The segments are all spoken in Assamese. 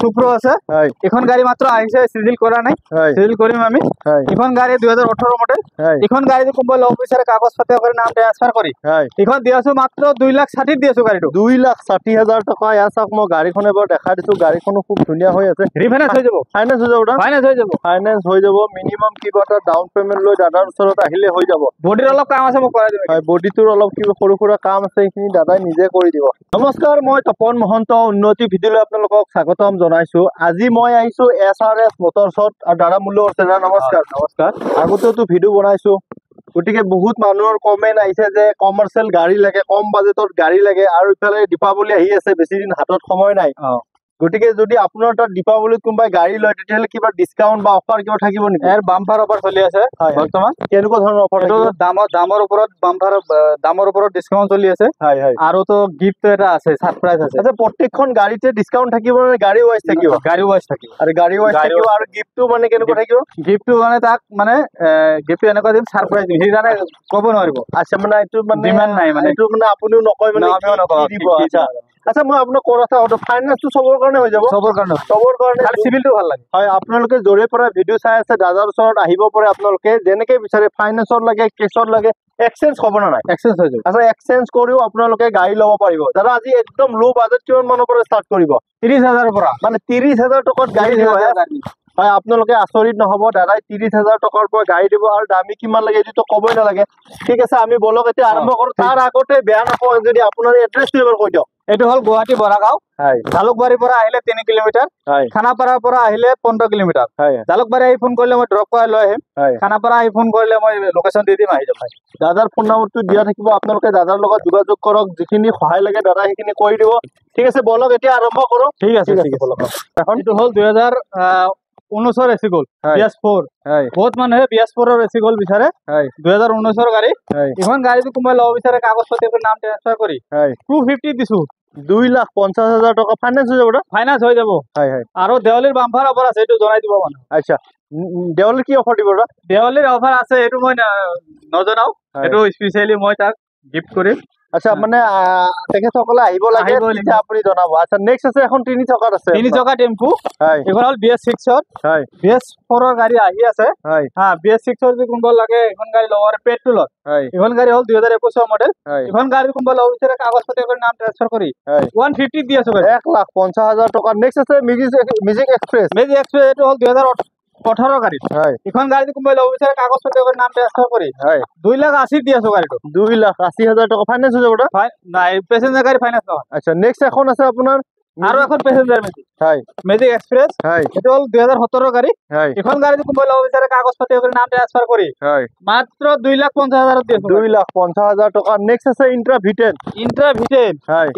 সুপ্রো আছে এখন গাড়ি মাত্র আইছে সিজিল করা নাই সিজিল করিম আমি এখন গাড়ি 2018 মডেল এখন গাড়ি কোম্পানি লং বিচারে কাগজ পাতি করে নাম ট্রান্সফার করি এখন দিয়াছো মাত্র 2,60,000 দিয়াছো গাড়িটো 2,60,000 টাকা ইয়াক মই গাড়ীখন এবাৰ দেখা দিছো গাড়ীখনো খুব ধুনিয়া হৈ আছে রিফাইনান্স হৈ যাব ফাইনান্স হৈ যাব ফাইনান্স হৈ যাব মিনিমাম কিবা এটা ডাউন পেমেন্ট লৈ দাদাৰ ওচৰত আহিলে হৈ যাব বডিৰ অলপ কাম আছে মই কৰাই দিম হয় বডিটোৰ অলপ কিবা সৰু সৰু কাম আছে এইখিনি দাদাই নিজে কৰি দিব নমস্কাৰ মই তপন মহন্ত উন্নতি ভিডিঅ'লৈ আপোনালোকক স্বাগতম জনাইছো আজি মই আহিছো SRS মোটৰছত আৰু দাদা মূল্য আছে নমস্কাৰ আগতেতো ভিডিঅ' বনাইছো গতিকে বহুত মানুহৰ কমেন্ট আহিছে যে কমাৰ্চিয়েল গাড়ী লাগে কম বাজেটত গাড়ী লাগে আৰু ইফালে দীপাৱলী আহি আছে বেছি দিন হাতত সময় নাই গতিকে যদি আপোনাৰ তাত দীপাৱলীত কোনোবাই গাড়ী লয় তেতিয়াহ'লে কিবা ডিসকাউন্ট বা অফাৰ কিবা থাকিব নেকি এৰ বাম্পাৰ অফাৰ চলি আছে বৰ্তমান কেনেকুৱা ধৰণৰ অফাৰ এইটো দামৰ ওপৰত বাম্পাৰ দামৰ ওপৰত ডিসকাউন্ট চলি আছে আৰু তো গিফট এটা আছে সাৰপ্ৰাইজ আছে আচ্ছা প্ৰত্যেকখন গাড়ীতে ডিসকাউন্ট থাকিব নে গাড়ী ওয়াইজ থাকিব গাড়ী ওয়াইজ থাকিব আৰু গাড়ী ওয়াইজ থাকিব আৰু গিফটটো মানে কেনেকুৱা থাকিব গিফটটো মানে তাক মানে গিফট এনেকুৱা দিম সাৰপ্ৰাইজ দিম হি জানে ক'ব নোৱাৰিব আচ্ছা মানে এইটো মানে ডিমান্ড নাই মানে এইটো মানে আপুনিও নকয় মানে আমিও নকওঁ দিব আচ্ছা আচ্ছা মই আপোনাক কৰ কথা অটো ফাইনান্সটো সবৰ কাৰণে হৈ যাব সবৰ কাৰণে খালি সিভিলটো ভাল লাগে হয় আপোনালোকে জৰে পৰা ভিডিও চাই আছে দাদাৰ ওচৰত আহিব পাৰে আপোনালোকে যেনেকৈ বিচাৰে ফাইনান্সৰ লাগে কেছত লাগে এক্সচেঞ্জ হ'ব না নাই এক্সচেঞ্জ হৈ যাব আচ্ছা এক্সচেঞ্জ কৰিও আপোনালোকে গাড়ী ল'ব পাৰিব দাদা আজি একদম লো বাজেট কিমান মানৰ পৰা ষ্টাৰ্ট কৰিব 30,000 পৰা মানে 30,000 টকাত গাড়ী দিব হয় আপোনালোকে আচৰিত নহব দাদাই 30,000 টকাৰ পৰা গাড়ী দিব আৰু দামী কিমান লাগে এইটো ক'বই নালাগে ঠিক আছে আমি বলক এতিয়া আৰম্ভ কৰো তাৰ আগতে বেয়া নাপাওঁ যদি আপোনাৰ এড্ৰেছটো এবাৰ কৈ দিয়ক এইটো হল গুৱাহাটী বৰাগাঁও জালুকবাৰীৰ পৰা আহিলে 3 কিলোমিটাৰ খানাপাৰাৰ পৰা আহিলে 15 কিলোমিটাৰ জালুকবাৰী আহি ফোন কৰিলে মই ড্ৰপ কৰাই লৈ আহিম খানাপাৰা আহি ফোন কৰিলে মই লোকেশ্যন দি দিম আহি যাব দাদাৰ ফোন নম্বৰটো দিয়া থাকিব আপোনালোকে দাদাৰ লগত যোগাযোগ কৰক যিখিনি সহায় লাগে দাদা সেইখিনি কৰি দিব ঠিক আছে বলক এতিয়া আৰম্ভ কৰো ঠিক আছে এখন এইটো হল 2019 এসি গোল BS4 বহুত মানুহে BS4 এসি গোল বিচাৰে 2019 গাড়ী এখন গাড়ীটো কোনোবাই লব বিচাৰে কাগজ পাতি নাম ট্ৰান্সফাৰ কৰি 250 দিছো 2,50,000 টাকা ফাইনান্স হৈ যাব ফাইনান্স হৈ যাব আৰু দেৱালীৰ বাম্পাৰ অফাৰ আছে এইটো জনাই দিব মানুহ আচ্ছা দেৱালীৰ কি অফাৰ দিব দেৱালীৰ অফাৰ আছে এইটো মই নজনাও এইটো স্পেশালি মই তাক গিফট কৰিম আচ্ছা মানে তেখেতসকলে আহিব লাগে তেতিয়া আপুনি জনাব আচ্ছা নেক্সট আছে এখন 3 চকাৰ আছে 3 চকা টেম্পু এখন হল BS6 BS4 ৰ গাড়ী আহি আছে BS6 ৰ যে কোনবা লাগে এখন গাড়ী লওয়াৰ পেট্ৰলত এখন গাড়ী হল 2021 মডেল এখন গাড়ী কোনবা লব বিচাৰে কাগজ পাতি কৰি নাম ট্ৰান্সফাৰ কৰি 150 দি আছে 1,50,000 টকা নেক্সট আছে মিউজিক এক্সপ্ৰেছ এইটো হল 2018 গাড়ী এখন গাড়ী কোনবা লব বিচাৰে কাগজ পাতি কৰি নাম ট্ৰান্সফাৰ কৰি 2,80,000 দি আছে গাড়ীটো 2,80,000 টকা ফাইনান্স হৈ যাব নাই প্যাসেঞ্জাৰ গাড়ী ফাইনান্স নহয় আচ্ছা নেক্সট এখন আছে আপোনাৰ আৰু এখন প্যাসেঞ্জাৰ মেজিক এক্সপ্ৰেছ এটো হল 2017 গাড়ী এখন গাড়ী কোনবা লব বিচাৰে কাগজ পাতি কৰি নাম ট্ৰান্সফাৰ কৰি মাত্ৰ 2,50,000 দি আছে 2,50,000 টকা নেক্সট আছে ইন্ট্ৰা ভিটেন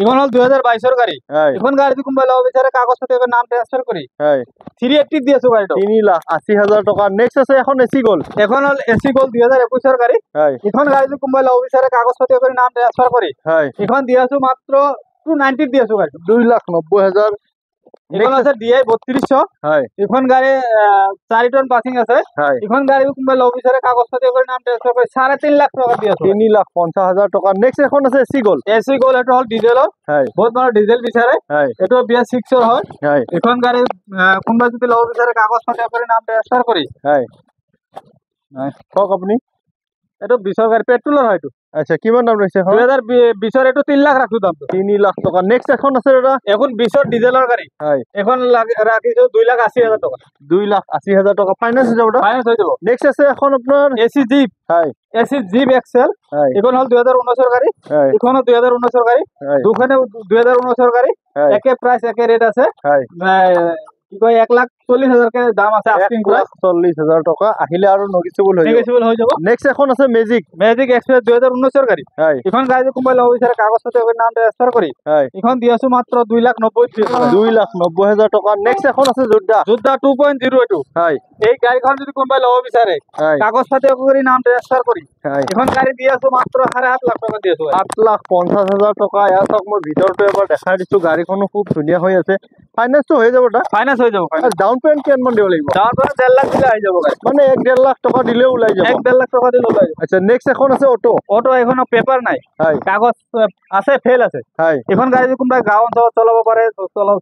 এখন হল 2022 ৰ গাড়ী এখন গাড়ী কোনবা লব বিচাৰে কাগজ পাতি কৰি নাম ট্ৰান্সফাৰ কৰি 380 দি আছে গাড়ীটো 3,80,000 টকা নেক্সট আছে এখন এসি গোল এখন হল এসি গোল 2021 ৰ গাড়ী এখন গাড়ী কোনবা লব বিচাৰে কাগজ পাতি কৰি নাম ট্ৰান্সফাৰ কৰি এখন দি আছো মাত্ৰ 290 দি আছো গাড়ী 2,90,000 এখন আছে DI 3200 এখন গাড়ী 4 টন পাসিং আছে এখন গাড়ী কোনবা লব বিচাৰে কাগজ পাতি কৰি নাম ট্ৰান্সফাৰ কৰি 3.5 লাখ টকা দি আছো 3,50,000 টকা নেক্সট এখন আছে এসি গোল এটো হল ডিজেলৰ বহুত মানুহ ডিজেল বিচাৰে এটো BS6 ৰ হয় এখন গাড়ী কোনবা যদি লব বিচাৰে কাগজ পাতি কৰি নাম ট্ৰান্সফাৰ কৰি কক আপুনি এটো 20 গাড়ী পেট্ৰলৰ হয়তো আচ্ছা কিমান দাম ৰইছে 2020 ৰ এটো 3 লাখ ৰাখো দাম 3 লাখ টকা নেক্সট এখন আছে দাদা এখন 20 ৰ ডিজেলৰ গাড়ী এখন ৰাখিছো 2,80,000 টকা 2,80,000 টকা ফাইনান্স হৈ যাব ফাইনান্স হৈ যাব নেক্সট আছে এখন আপোনাৰ AC zip AC zip excel এখন হল 2019 ৰ গাড়ী এখন 2019 ৰ গাড়ী দুখনে 2019 ৰ গাড়ী একে প্রাইস একে রেট আছে কি কয় 1,40,000 কে দাম আছে আস্কিং প্রাইস 1,40,000 টাকা আহিলে আৰু নেগোচিয়েবল হৈ যাব নেক্সট এখন আছে মেজিক এক্সপ্ৰেছ 2019 ৰ গাড়ী এখন গাড়ী কোনবা লব বিচাৰে কাগজ পাতি কৰি নাম ট্ৰান্সফাৰ কৰি এখন দি আছো মাত্ৰ 2,90,000 টকা নেক্সট এখন আছে যোদ্ধা 2.0 এই গাড়ীখন যদি কোনবা লব বিচাৰে কাগজ পাতি কৰি নাম ট্ৰান্সফাৰ কৰি এখন গাড়ী দি আছো মাত্ৰ 7.5 লাখ টকা দি আছো 8,50,000 টকা ইয়াক মই ভিতৰটো এবাৰ দেখাই দিছো গাড়ীখনো খুব ধুনিয়া হৈ আছে ফাইনেন্সটো হৈ যাব তাত ফাইনেন্স হৈ যাব ডাউন পেমেন্ট কিমান দিব লাগিব ডাউন পেমেন্ট 1.5 লাখ দিলে আহি যাব গাড়ী মানে 1.5 লাখ টকা দিলেও ওলাই যাব 1.5 লাখ টকা দিলে ওলাই যাব আচ্ছা নেক্সট এখন আছে অটো অটো এখনো পেপাৰ নাই হয় কাগজ আছে ফেল আছে হয় এখন গাড়ী যদি কোনোবাই গাঁও অঞ্চলত চলাব পাৰে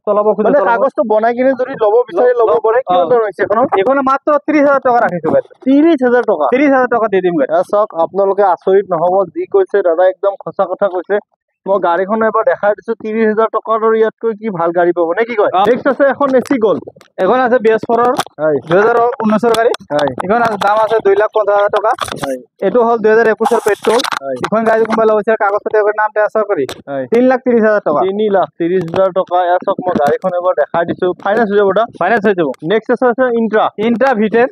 চলাব খুজে মানে কাগজটো বনাই কিনে যদি ল'ব বিচাৰে ল'ব পাৰে কিমান দাম হৈছে এখন এখনো মাত্ৰ 30,000 টকা ৰাখিছো গাড়ী 30,000 টকা 30,000 টকা দি দিম গাড়ী চাওক আপোনালোকে আচৰিত নহব যি কৈছে দাদা একদম সঁচা কথা কৈছে মই গাড়ীখন এবাৰ দেখাই দিছো 30,000 টকাৰ ইয়াতকৈ কি ভাল গাড়ী পাব নে কি কয় নেক্সট আছে এখন এচি গ'ল এখন আছে BS4 ৰ 2019 গাড়ী এখন আছে দাম আছে 2,50,000 টকা এটো হল 2021 ৰ পেট্ৰল এখন গাড়ী কোনবা লইছে কাগজ পাতি কৰি নাম ট্ৰান্সফাৰ কৰি 3,30,000 টকা 3,30,000 টকা চাওক মই গাড়ীখন এবাৰ দেখাই দিছো ফাইনান্স হৈ যাব দা ফাইনান্স হৈ যাব নেক্সট আছে ইন্ট্ৰা V10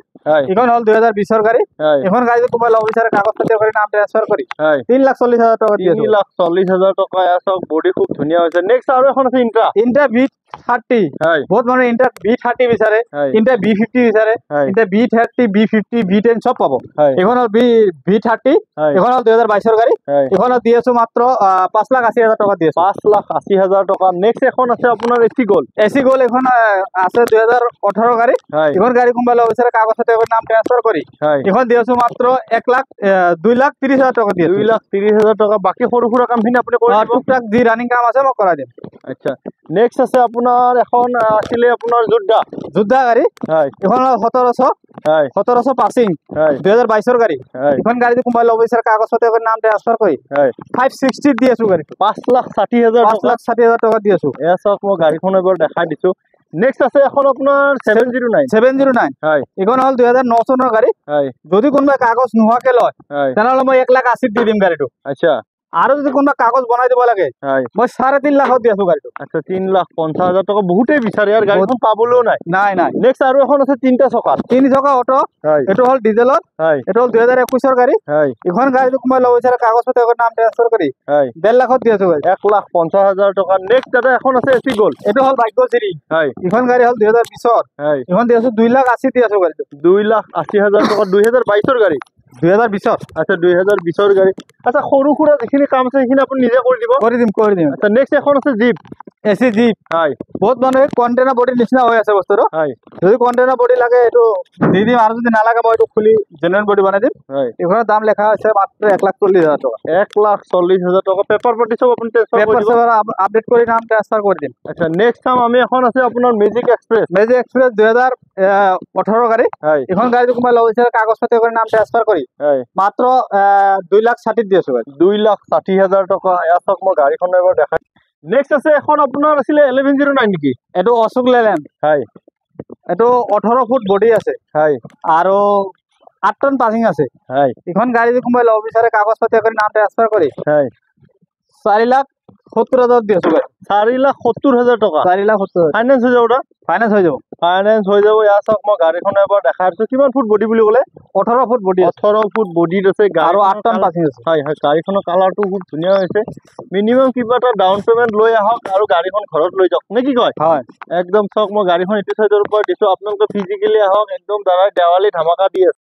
এখন হল 2020 ৰ গাড়ী এখন গাড়ী কোনবা লইছে কাগজ পাতি কৰি নাম ট্ৰান্সফাৰ কৰি 3,40,000 টকা দিয়ে 3,40,000 টকা চাওক বডি খুব ধুনীয়া হৈছে নেক্সট আৰু এখন আছে ইন্ট্ৰা V30 বহুত মানুহ ইন্ট্ৰা V30 বিচাৰে ইন্ট্ৰা V50 বিচাৰে ইন্ট্ৰা V30 B50 V10 সব পাব এখন হল V30 এখন হল 2022 ৰ গাড়ী এখন দিয়েছো মাত্ৰ 5,80,000 টকা দিয়েছো 5,80,000 টকা নেক্সট এখন আছে আপোনাৰ এচি গ'ল এখন আছে 2018 গাড়ী এখন গাড়ী কোনবা লব বিচাৰে কাগজ পাতি কৰি নাম ট্ৰান্সফাৰ কৰি এখন দিয়েছো মাত্ৰ 2,30,000 টকা দিয়েছো 2,30,000 টকা বাকি সৰু সুৰা কামখিনি আপুনি কৰি দিব টুকটাক যি ৰানিং কাম আছে মই কৰাই দিম আচ্ছা নেক্সট আছে আপোনাৰ এখন আছিলে আপোনাৰ যোদ্ধা গাড়ী এখন 1700 পাসিং 2022 ৰ গাড়ী এখন গাড়ী কোনবা লব বিচাৰে কাগজ পাতি কৰি নাম ট্ৰান্সফাৰ কৰি 560 দিয়েছো গাড়ী 5,60,000 টকা দিয়েছো এয়া চাওক মই গাড়ীখন এবাৰ দেখাই দিছো নেক্সট আছে এখন আপোনাৰ 709 এখন হল 2009 চনৰ গাড়ী যদি কোনবা কাগজ নোহোৱাকে লয় তেনেহলে মই 1,80,000 দি দিম গাড়ীটো আচ্ছা আৰু যদি কোনবা কাগজ বনাই দিব লাগে মই 3.5 লাখত দিয়েছো গাড়ীটো আচ্ছা 3,50,000 টকা বহুতেই বিচাৰে আৰু গাড়ীখন পাবলৈও নাই নেক্সট আৰু এখন আছে 3 চকা অটো এটো হল ডিজেলত এটো হল 2021 ৰ গাড়ী এখন গাড়ী কোনবা লব বিচাৰে কাগজ পাতি কৰি নাম ট্ৰান্সফাৰ কৰি 1.5 লাখত দিয়েছো 1,50,000 টকা নেক্সট দাদা এখন আছে এচি গ'ল এটো হল ভাগ্যশ্ৰী এখন গাড়ী হল 2020 ৰ এখন দিয়েছো 2,80,000 দিয়েছো গাড়ীটো 2,80,000 টকা 2022 ৰ গাড়ী 2020 আচ্ছা 2020 ৰ গাড়ী আচ্ছা সৰু সুৰা যিখিনি কাম আছে সেইখিনি আপুনি নিজে কৰি দিম আচ্ছা নেক্সট এখন আছে জিপ এসি জিপ বহুত মানুহে কন্টেনার বডি নিচিনা হৈ আছে বস্তুটো যদি কন্টেনার বডি লাগে এটো দি দিম আৰু যদি নালাগে মই এটো খুলি জেনাৰেল বডি বনাই দিম এখনৰ দাম লেখা আছে মাত্ৰ 1,40,000 টকা 1,40,000 টকা পেপাৰ পাতি সব আপুনি পেপাৰ আপডেট কৰি নাম ট্ৰান্সফাৰ কৰি দিম আচ্ছা নেক্সট টাইম আমি এখন আছে আপোনাৰ মেজিক এক্সপ্ৰেছ 2018 গাড়ী এখন গাড়ী কোনবা লব বিচাৰে কাগজ পাতি কৰি নাম ট্ৰান্সফাৰ কৰি মাত্ৰ 2,60,000 দিয়েছো 2,60,000 টকা এয়া চাওক মই গাড়ীখন এবাৰ দেখাই নেক্সট আছে এখন আপোনাৰ আছিলে 1109 নেকি এটো অশোক লেলেণ্ড এটো 18 ফুট বডি আছে আৰু 8 টন পাসিং আছে এখন গাড়ী কোনবা লব বিচাৰে কাগজ পাতি কৰি নাম ট্ৰান্সফাৰ কৰি 4,70,000 দিয়েছো 4,70,000 টকা 4,70,000 ফাইনান্স হৈ যাব ফাইনান্স হৈ যাব ইয়া চাওক মই গাড়ীখন এবাৰ দেখাই দিছো কিমান ফুট বডি বুলি ক'লে 18 ফুট বডি 18 ফুট বডিত আছে আৰু 8 টন পাসিং আছে গাড়ীখনৰ কালাৰটো খুব ধুনীয়া হৈছে মিনিমাম কিবা এটা ডাউন পেমেন্ট লৈ আহক আৰু গাড়ীখন ঘৰত লৈ যাওক নে কি কয় একদম চাওক মই গাড়ীখন ইটো সাইডৰ পৰা দিছো আপোনালোকে ফিজিক্যালি আহক একদম দাদা দেৱালী ধামাকা দি আছে